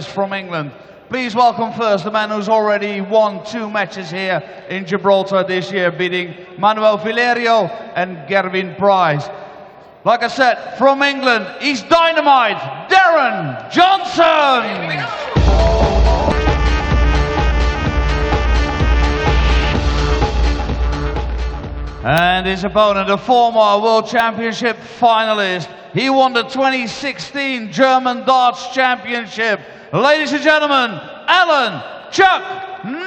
From England. Please welcome first the man who's already won 2 matches here in Gibraltar this year, beating Manuel Valerio and Gerwin Price. Like I said, from England, he's dynamite, Darren Johnson! And his opponent, a former World Championship finalist. He won the 2016 German Darts Championship. Ladies and gentlemen, Alan Chuck Norris!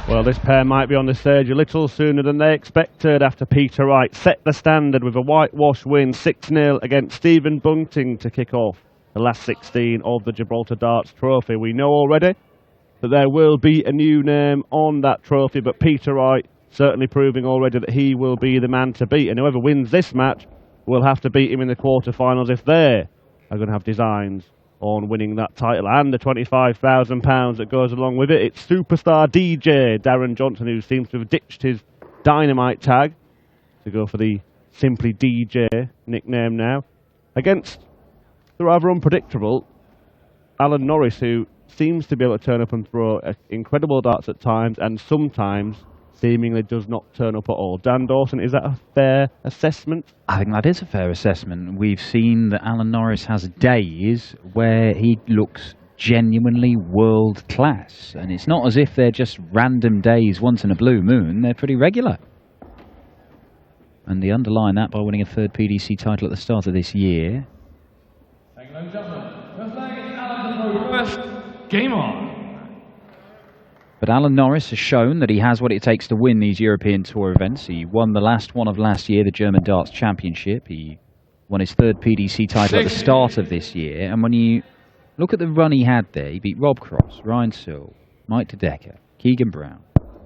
Well, this pair might be on the stage a little sooner than they expected after Peter Wright set the standard with a whitewash win 6-0 against Stephen Bunting to kick off the last 16 of the Gibraltar Darts Trophy. We know already that there will be a new name on that trophy, but Peter Wright certainly proving already that he will be the man to beat, and whoever wins this match will have to beat him in the quarterfinals if they are going to have designs on winning that title and the £25,000 that goes along with it. It's superstar DJ Darren Johnson, who seems to have ditched his dynamite tag to go for the simply DJ nickname now, against the rather unpredictable Alan Norris, who seems to be able to turn up and throw incredible darts at times and sometimes seemingly does not turn up at all. Dan Dawson, is that a fair assessment? I think that is a fair assessment. We've seen that Alan Norris has days where he looks genuinely world class, and it's not as if they're just random days once in a blue moon. They're pretty regular. And they underline that by winning a 3rd PDC title at the start of this year. Thank you, ladies and gentlemen. First leg is Alan first. Game on. But Alan Norris has shown that he has what it takes to win these European Tour events. He won the last one of last year, the German Darts Championship. He won his 3rd PDC title at the start of this year. And when you look at the run he had there, he beat Rob Cross, Ryan Searle, Mike De Decker, Keegan Brown,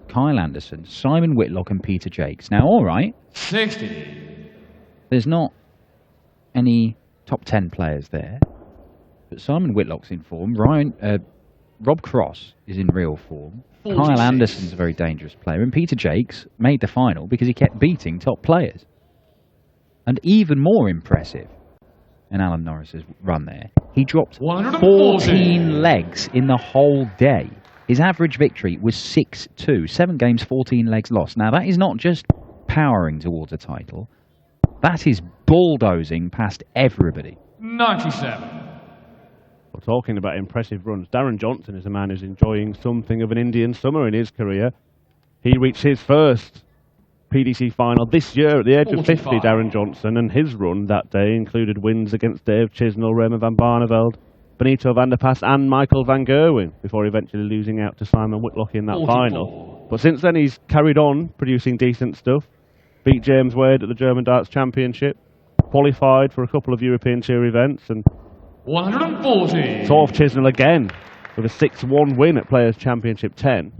Kyle Anderson, Simon Whitlock and Peter Jakes. Now, all right, 60. There's not any top 10 players there. But Simon Whitlock's in form. Rob Cross is in real form. 46. Kyle Anderson's a very dangerous player. And Peter Jakes made the final because he kept beating top players. And even more impressive in Alan Norris's run there, he dropped 14 legs in the whole day. His average victory was 6-2. 7 games, 14 legs lost. Now, that is not just powering towards a title. That is bulldozing past everybody. 97. Well, talking about impressive runs, Darren Johnson is a man who's enjoying something of an Indian summer in his career. He reached his first PDC final this year at the age of 50, Darren Johnson, and his run that day included wins against Dave Chisnell, Raymond van Barneveld, Benito van der Pas and Michael van Gerwen, before eventually losing out to Simon Whitlock in that 44. final. But since then he's carried on producing decent stuff, beat James Wade at the German Darts Championship, qualified for a couple of European Tour events, and 140. saw off Chisnell again with a 6-1 win at Players' Championship 10.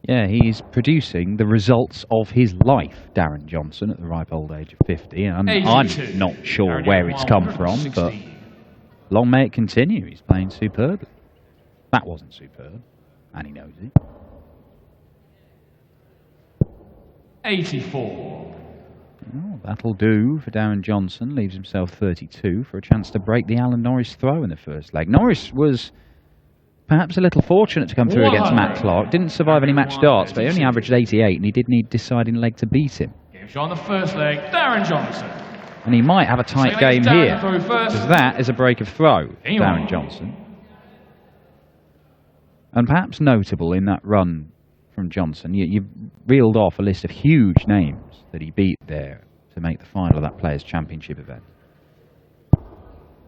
Yeah, he's producing the results of his life, Darren Johnson, at the ripe old age of 50. And I'm not sure where it's come from, but long may it continue. He's playing superbly. That wasn't superb, and he knows it. 84. Oh, that'll do for Darren Johnson. Leaves himself 32 for a chance to break the Alan Norris throw in the first leg. Norris was perhaps a little fortunate to come through against Matt Clark. Didn't survive any match darts, but he only averaged 88, and he did need deciding leg to beat him. Game shot on the first leg, Darren Johnson. And he might have a tight game here, because that is a break of throw, Darren Johnson. And perhaps notable in that run from Johnson, you reeled off a list of huge names that he beat there to make the final of that Players' Championship event.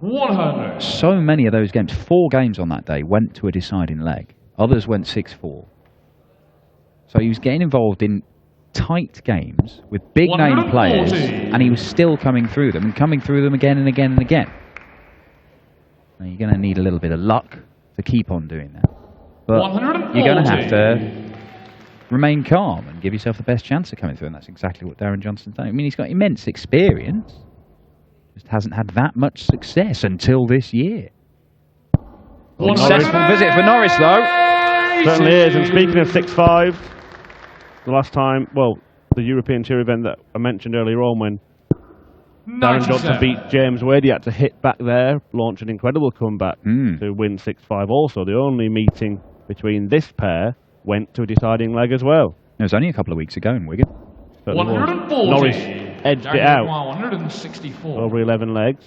100. So many of those games, 4 games on that day, went to a deciding leg. Others went 6-4. So he was getting involved in tight games with big-name players, and he was still coming through them, and coming through them again and again and again. Now, you're going to need a little bit of luck to keep on doing that. But you're going to have to remain calm and give yourself the best chance of coming through, and that's exactly what Darren Johnson's done. I mean, he's got immense experience, just hasn't had that much success until this year. Successful visit for Norris, though. Certainly is, and speaking of 6-5, the last time, well, the European Tour event that I mentioned earlier on when Darren Johnson beat James Wade. He had to hit back there, launch an incredible comeback to win 6-5 also. The only meeting between this pair went to a deciding leg as well. It was only a couple of weeks ago in Wigan. 140. Norris edged it out 164. over 11 legs.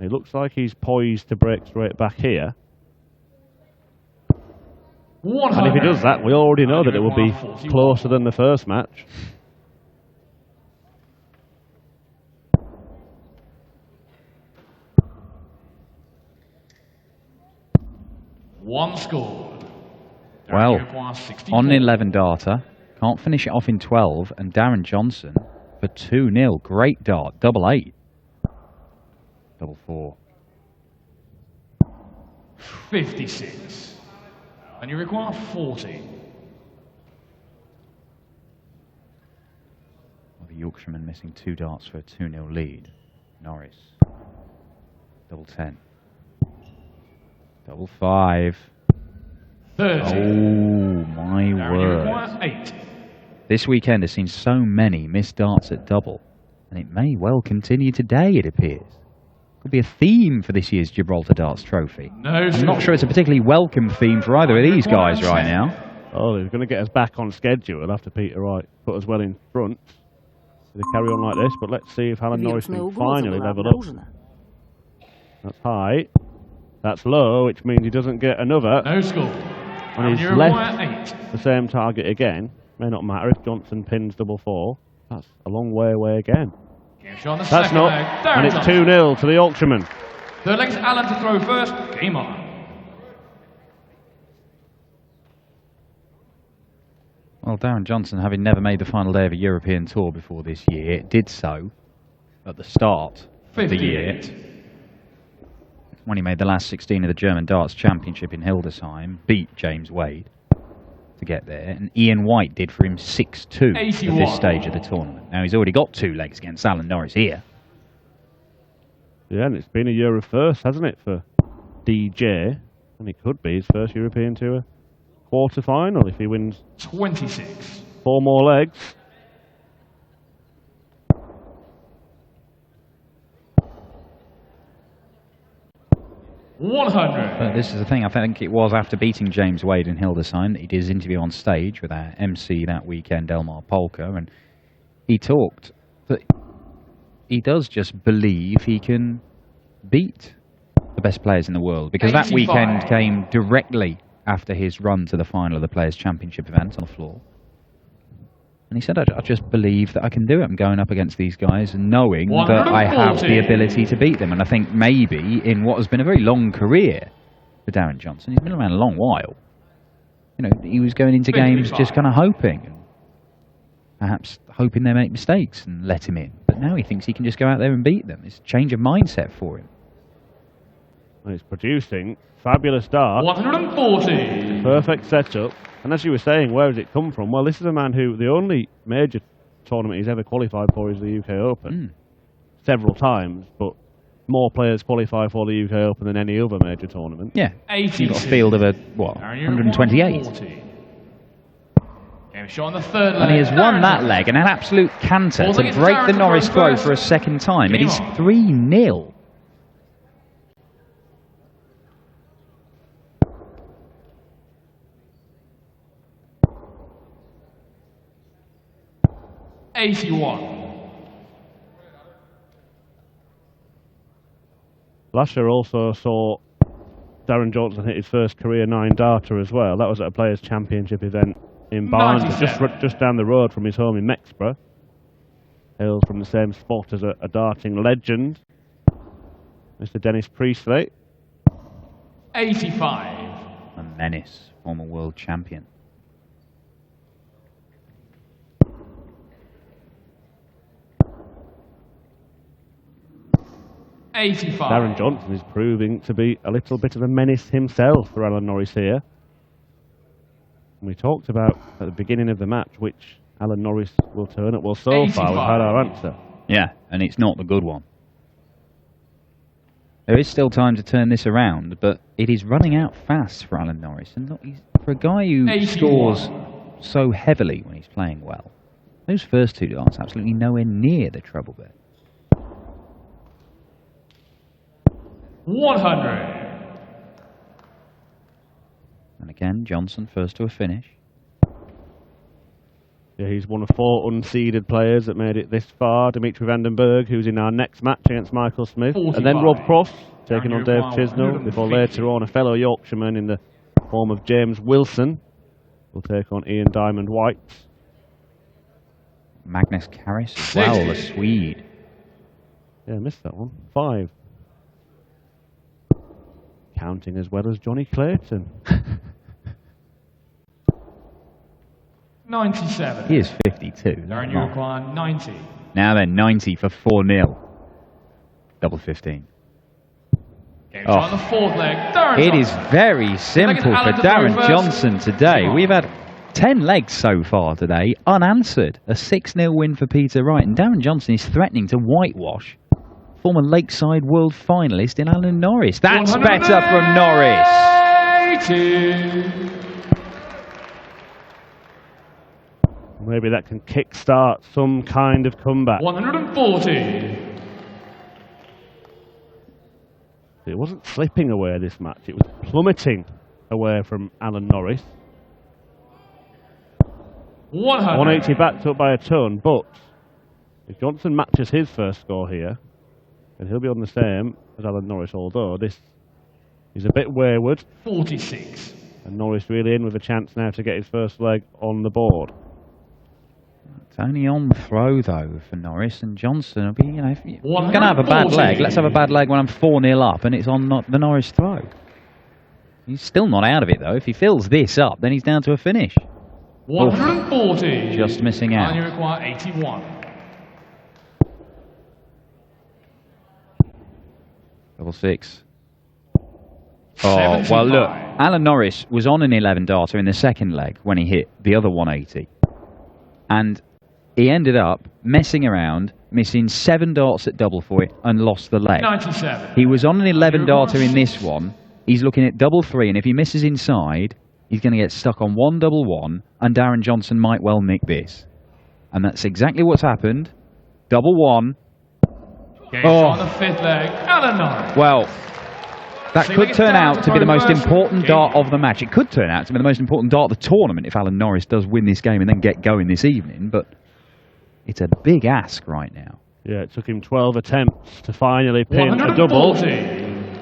It looks like he's poised to break straight back here. 100. And if he does that, we already know that it will be closer than the first match. One scored. Well, on an 11 darter, can't finish it off in 12, and Darren Johnson for 2-0. Great dart, double 8. Double 4. 56. And you require 40. Well, the Yorkshireman missing 2 darts for a 2-0 lead. Norris. Double 10. Double 5. 30. Oh, my word. 8. This weekend has seen so many missed darts at double, and it may well continue today, it appears. Could be a theme for this year's Gibraltar Darts Trophy. I'm not sure it's a particularly welcome theme for either of these guys right now. Oh, they're going to get us back on schedule after Peter Wright put us well in front. They carry on like this, but let's see if Alan Norris can finally level up. That's high. That's low, which means he doesn't get another. No score. And he's left the same target again. May not matter if Johnson pins double 4. That's a long way away again. That's not. And it's 2-0 to the Yorkshireman. Third leg's Alan to throw first. Game on. Well, Darren Johnson, having never made the final day of a European tour before this year, did so at the start of the year, when he made the last 16 of the German Darts Championship in Hildesheim, beat James Wade to get there, and Ian White did for him 6-2 at this stage of the tournament. Now he's already got 2 legs against Alan Norris here. Yeah, and it's been a year of first, hasn't it, for DJ? And it could be his first European Tour quarter-final if he wins 26. 4 more legs. But this is the thing, I think it was after beating James Wade in Hildesheim that he did his interview on stage with our MC that weekend, Elmar Polka, and he talked that he does just believe he can beat the best players in the world, because that weekend came directly after his run to the final of the Players' Championship event on the floor. And he said, I just believe that I can do it. I'm going up against these guys and knowing that I have the ability to beat them. And I think maybe in what has been a very long career for Darren Johnson, he's been around a long while. You know, he was going into games just kind of hoping, and perhaps hoping they make mistakes and let him in. But now he thinks he can just go out there and beat them. It's a change of mindset for him. And it's producing fabulous darts. 140. Perfect setup. And as you were saying, where has it come from? Well, this is a man who, the only major tournament he's ever qualified for is the UK Open. Several times, but more players qualify for the UK Open than any other major tournament. Yeah. You've got a field of, 128. On the third leg. And he has won that leg in an absolute canter to break the Norris throw for a second time. It is 3-0. Last year also saw Darren Johnson hit his first career 9-darter as well. That was at a Players' Championship event in Barnes, just down the road from his home in Mexborough. Hails from the same spot as a darting legend, Mr. Dennis Priestley. 85. A menace, former world champion. 85. Darren Johnson is proving to be a little bit of a menace himself for Alan Norris here. And we talked about at the beginning of the match which Alan Norris will turn up. Well, so 85. far we've had our answer. Yeah, and it's not the good one. There is still time to turn this around, but it is running out fast for Alan Norris. And look, for a guy who 81. scores so heavily when he's playing well, Those first two darts absolutely nowhere near the treble bit. 100. And again, Johnson first to a finish. Yeah, he's one of 4 unseeded players that made it this far. Dimitri Vandenberg, who's in our next match against Michael Smith. 45. And then Rob Cross, taking on Dave Chisnell. 150. Before later on, a fellow Yorkshireman in the form of James Wilson will take on Ian Diamond White. Magnus Karras as well, the Swede. Yeah, missed that one. 5. Counting as well as Johnny Clayton. 97. He is 52. Darren, you require 90. Now then, 90 for 4-0. Double 15. Game on the fourth leg. Darren It is Johnson. very simple for Darren Johnson today. We've had 10 legs so far today, unanswered. A 6-0 win for Peter Wright. And Darren Johnson is threatening to whitewash former Lakeside World finalist in Alan Norris. That's better from Norris. 80. Maybe that can kickstart some kind of comeback. 140. It wasn't slipping away this match, it was plummeting away from Alan Norris. 100. 180 backed up by a ton, but if Johnson matches his first score here, then he'll be on the same as Alan Norris, although this is a bit wayward. 46. And Norris really in with a chance now to get his first leg on the board. It's only on the throw, though, for Norris, and Johnson will be, you know, if you're going to have a 140. bad leg, let's have a bad leg when I'm 4-0 up, and it's on the Norris throw. He's still not out of it, though. If he fills this up, then he's down to a finish. 140. Just missing out. And you require 81. Double 6. Oh, well, look, Alan Norris was on an 11 darter in the second leg when he hit the other 180. And he ended up messing around, missing 7 darts at double for it, and lost the leg. 97. He was on an 11 darter in this one. He's looking at double 3, and if he misses inside, he's going to get stuck on 1 double 1, and Darren Johnson might well nick this. And that's exactly what's happened. Double 1. On the fifth leg, Alan Norris. Well, that could turn out to be the most important dart of the match. It court turn out to be the most important dart of the tournament if Alan Norris does win this game and then get going this evening, but it's a big ask right now. Yeah, it took him 12 attempts to finally pin a double. 140.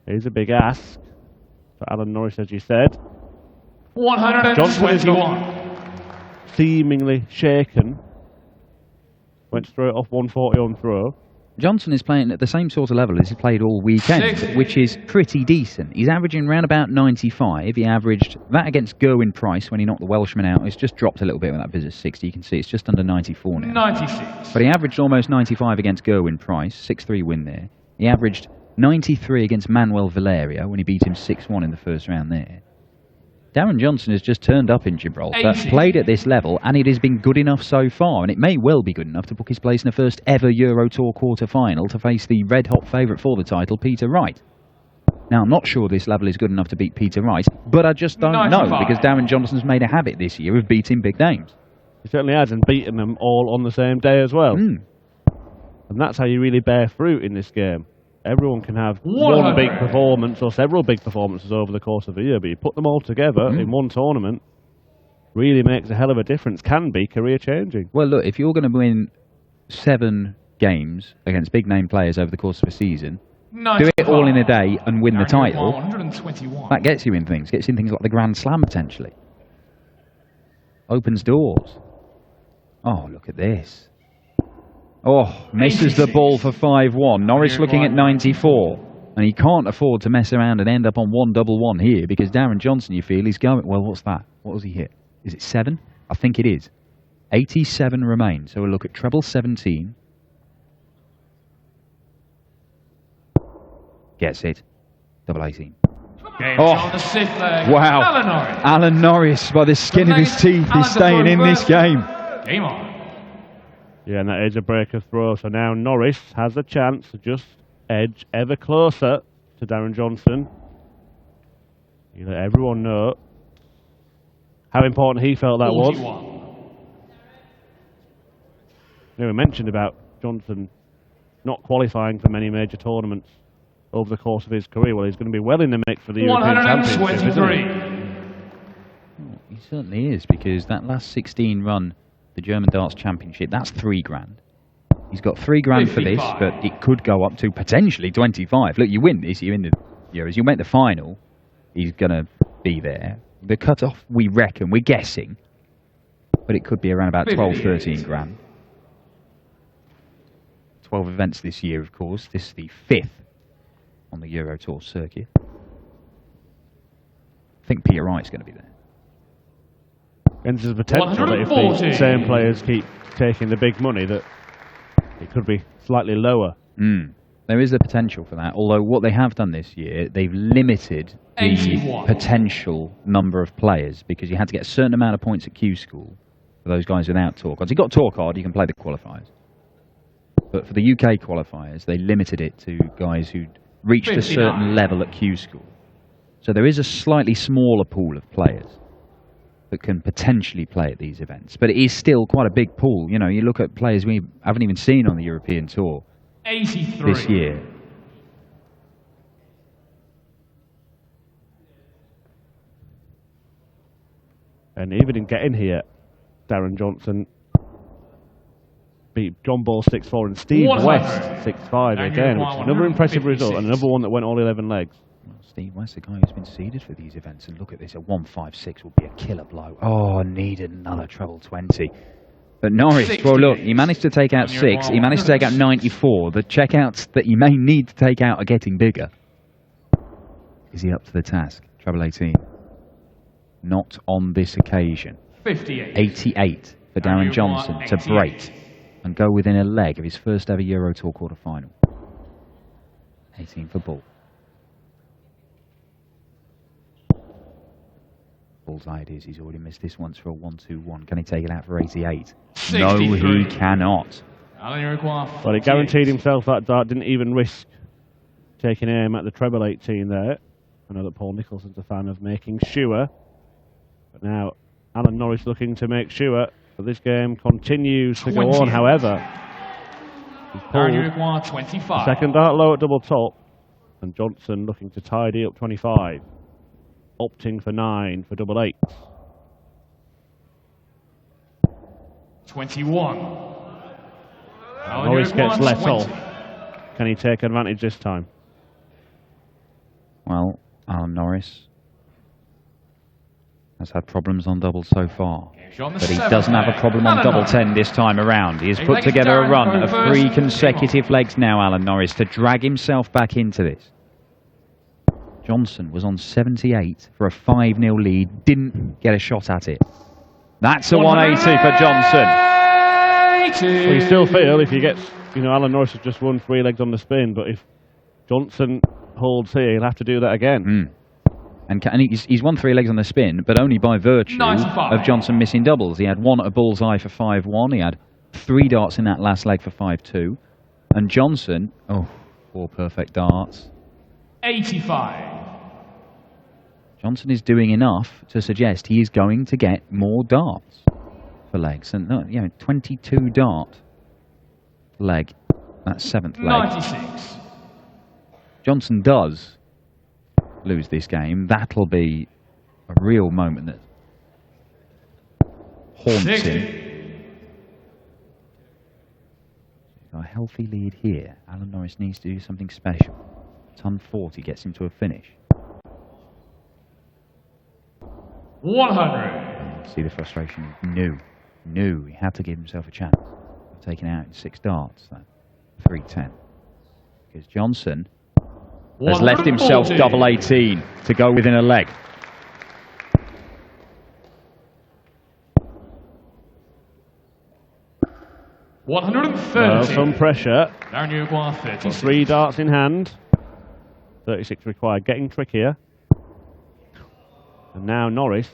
Here's a big ask for Alan Norris, as you said. 121. Seemingly shaken. Went straight off 140 on throw. Johnson is playing at the same sort of level as he played all weekend, which is pretty decent. He's averaging around about 95. He averaged that against Gerwyn Price when he knocked the Welshman out. It's just dropped a little bit with that visit 60. You can see it's just under 94 now. 96. But he averaged almost 95 against Gerwyn Price, 6-3 win there. He averaged 93 against Manuel Valerio when he beat him 6-1 in the first round there. Darren Johnson has just turned up in Gibraltar, played at this level, and it has been good enough so far, and it may well be good enough to book his place in the first ever Euro Tour quarter-final to face the red-hot favourite for the title, Peter Wright. Now, I'm not sure this level is good enough to beat Peter Wright, but I just don't know, because Darren Johnson's made a habit this year of beating big names. He certainly has, and beaten them all on the same day as well. And that's how you really bear fruit in this game. Everyone can have one big performance or several big performances over the course of a year, but you put them all together in one tournament, really makes a hell of a difference, can be career-changing. Well, look, if you're going to win 7 games against big-name players over the course of a season, do it all in a day and win the title, 121. that gets you in things. Gets you in things like the Grand Slam, potentially. Opens doors. Oh, look at this. Oh, misses the ball for 5-1. Norris looking at 94. And he can't afford to mess around and end up on 1 double 1 here because Darren Johnson, you feel, he's going... Well, what's that? What was he hit? Is it 7? I think it is. 87 remain. So we'll look at treble 17. Gets it. Double 18. On the sixth leg. Wow. Alan Norris. Alan Norris, by the skin of his teeth, is staying in this game. Game on. Yeah, and that is a breaker throw. So now Norris has a chance to just edge ever closer to Darren Johnson. You let everyone know how important he felt that was. 41. You know, we mentioned about Johnson not qualifying for many major tournaments over the course of his career. Well, he's going to be well in the mix for the European Championship, isn't he? Well, he certainly is, because that last 16 run, the German Darts Championship, that's $3,000. He's got $3,000 for this, but it could go up to potentially 25. Look, you win this, you're in the Euros, you make the final, he's going to be there. The cut-off, we reckon, we're guessing, but it could be around about 12, 13 grand. 12 events this year, of course. This is the 5th on the Euro Tour circuit. I think Peter Wright's going to be there. And there's a potential that if the same players keep taking the big money, that it could be slightly lower. There is a potential for that, although what they have done this year, they've limited the potential number of players, because you had to get a certain amount of points at Q School for those guys without tour cards. If you've got a tour card, you can play the qualifiers. But for the UK qualifiers, they limited it to guys who'd reached a certain level at Q School. So there is a slightly smaller pool of players that can potentially play at these events. But it is still quite a big pool. You know, you look at players we haven't even seen on the European Tour 83. this year. And even in getting here, Darren Johnson beat John Ball 6-4 and Steve West 6-5 again, which is another impressive result and another one that went all 11 legs. Well, Steve West, the guy who's been seeded for these events, and look at this, a 156 will be a killer blow. Oh, needed another treble 20. But Norris, well look, he managed to take out 6, he managed to take out 94. The checkouts that you may need to take out are getting bigger. Is he up to the task? Treble 18. Not on this occasion. 58. 88 for Darren Johnson to break and go within a leg of his first ever Euro Tour quarter-final. 18 for Bull. Bull's ideas, he's already missed this once for a 1-2-1. Can he take it out for 88? 63. No, he cannot. Well, he guaranteed himself that dart, didn't even risk taking aim at the treble 18 there. I know that Paul Nicholson's a fan of making sure. But now, Alan Norris looking to make sure that this game continues to go on. However, he's pulled 25. Second dart low at double top, and Johnson looking to tidy up 25. Opting for 9 for double 8. 21. Norris gets let off. Can he take advantage this time? Well, Alan Norris has had problems on double so far, but he doesn't have a problem on double 10 this time around. He has put together a run of 3 consecutive legs now, Alan Norris, to drag himself back into this. Johnson was on 78 for a 5-0 lead, didn't get a shot at it. That's a 180 for Johnson. Well, you still feel if you get, Alan Norris has just won 3 legs on the spin, but if Johnson holds here, he'll have to do that again. And he's won 3 legs on the spin, but only by virtue of Johnson missing doubles. He had 1 at a bullseye for 5-1. He had 3 darts in that last leg for 5-2. And Johnson, 4 perfect darts. 85. Johnson is doing enough to suggest he is going to get more darts for legs. And 22 dart leg, that's 7th leg. 96. Johnson does lose this game. That'll be a real moment that haunts him. He's got a healthy lead here. Alan Norris needs to do something special. Ton 40 gets him to a finish. 100. See the frustration. Knew he had to give himself a chance of taking out in 6 darts. That 310. Because Johnson has left himself double 18 to go within a leg. Well, some pressure. 36. 3 darts in hand. 36 required. Getting trickier. And now Norris,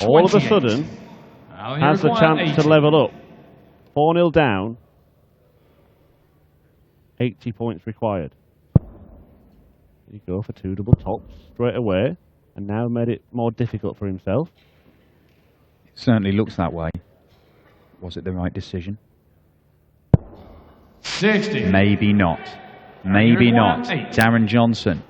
all of a sudden, has the chance to level up. 4-0 down. 80 points required. He go for 2 double tops straight away, and now made it more difficult for himself. Certainly looks that way. Was it the right decision? 60. Maybe not. Maybe not. Darren Johnson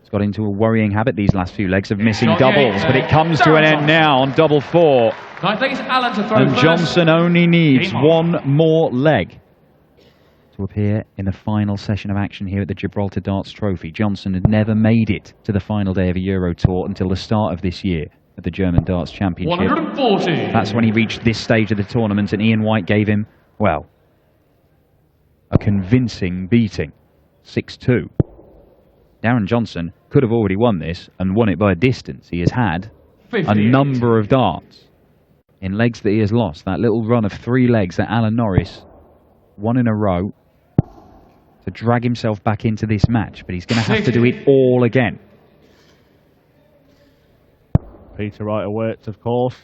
has got into a worrying habit these last few legs of missing doubles, but it comes to an end now on double 4. I think it's Alan to throw And first. Johnson only needs Game on. one more leg to appear in the final session of action here at the Gibraltar Darts Trophy. Johnson had never made it to the final day of a Euro Tour until the start of this year at the German Darts Championship. 140. That's when he reached this stage of the tournament, and Ian White gave him, well, a convincing beating, 6-2. Darren Johnson could have already won this and won it by a distance. He has had 58. a number of darts in legs that he has lost. That little run of 3 legs that Alan Norris won in a row to drag himself back into this match, but he's going to have to do it all again. Peter Wright awaits, of course.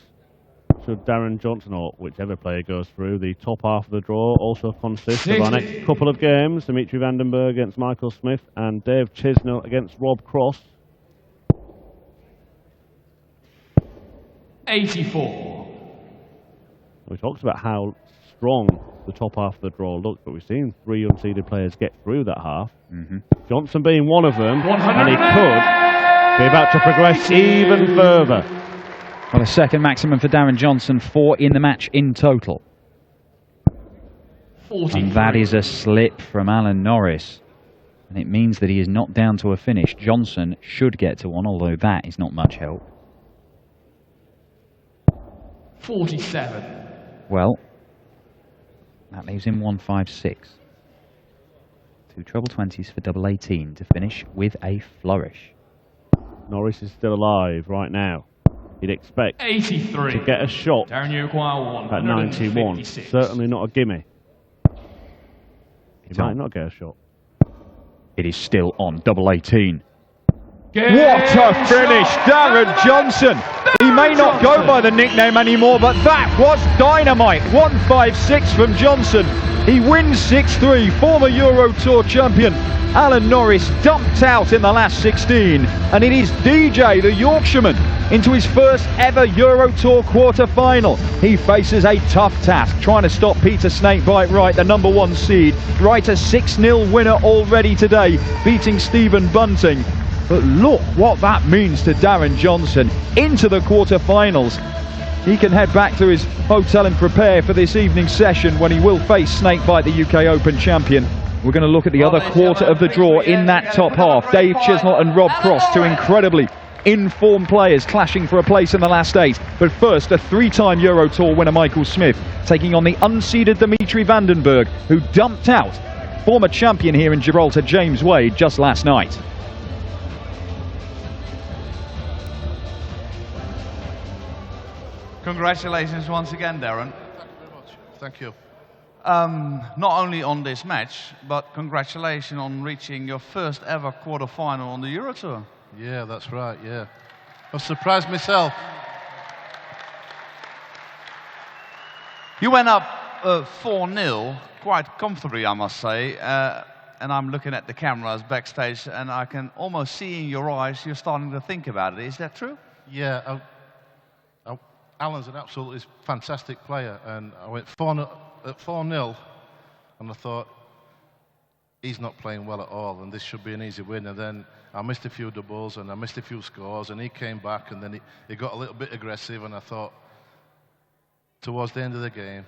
Should Darren Johnson, or whichever player goes through, the top half of the draw also consists of our next couple of games. Dimitri Vandenberg against Michael Smith and Dave Chisnell against Rob Cross. 84. We talked about how strong the top half of the draw looked, but we've seen 3 unseeded players get through that half. Johnson being one of them, and he could be about to progress even further. Well, a second maximum for Darren Johnson, 4 in the match in total. 43. And that is a slip from Alan Norris. And it means that he is not down to a finish. Johnson should get to one, although that is not much help. 47. Well, that leaves him 156. 2 treble 20s for double 18 to finish with a flourish. Norris is still alive right now. You'd expect 83. to get a shot Darren, you require one. at 91. Certainly not a gimme. He might not get a shot. It is still on double 18. Game What a finish, Darren Johnson! He may not go by the nickname anymore, but that was dynamite. 156 from Johnson. He wins 6-3. Former Euro Tour champion Alan Norris dumped out in the last 16, and it is DJ, the Yorkshireman, into his first ever Euro Tour quarter-final. He faces a tough task, trying to stop Peter Snakebite Wright, the #1 seed. Wright a 6-0 winner already today, beating Stephen Bunting. But look what that means to Darren Johnson into the quarter-finals. He can head back to his hotel and prepare for this evening's session when he will face Snakebite, the UK Open champion. We're going to look at the other quarter of the draw in that top half. Dave Chisnell and Rob Cross, 2 incredibly informed players clashing for a place in the last 8. But first, a 3-time Euro Tour winner Michael Smith taking on the unseeded Dimitri Vandenberg, who dumped out former champion here in Gibraltar James Wade just last night. Congratulations once again, Darren. Thank you very much. Thank you. Not only on this match, but congratulations on reaching your first ever quarter-final on the Euro Tour. Yeah, that's right, yeah. I was surprised myself. You went up 4-0, quite comfortably, I must say. And I'm looking at the cameras backstage, and I can almost see in your eyes you're starting to think about it. Is that true? Yeah, Alan's an absolutely fantastic player, and I went 4-0, and I thought, he's not playing well at all, and this should be an easy win. And then I missed a few doubles, and I missed a few scores, and he came back, and then he got a little bit aggressive, and I thought, towards the end of the game,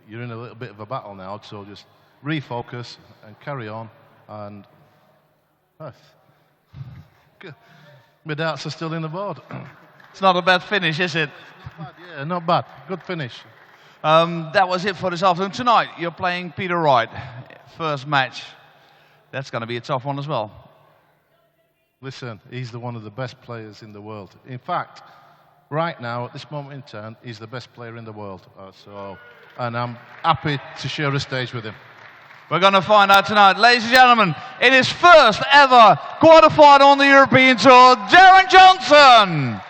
you're in a little bit of a battle now, so just refocus and carry on, and my darts are still in the board. It's not a bad finish, is it? Not bad, yeah, not bad. Good finish. That was it for this afternoon. Tonight, you're playing Peter Wright. First match. That's going to be a tough one as well. Listen, he's one of the best players in the world. In fact, right now, at this moment in time, he's the best player in the world. And I'm happy to share a stage with him. We're going to find out tonight. Ladies and gentlemen, in his first ever quarterfinal on the European Tour, Darren Johnson.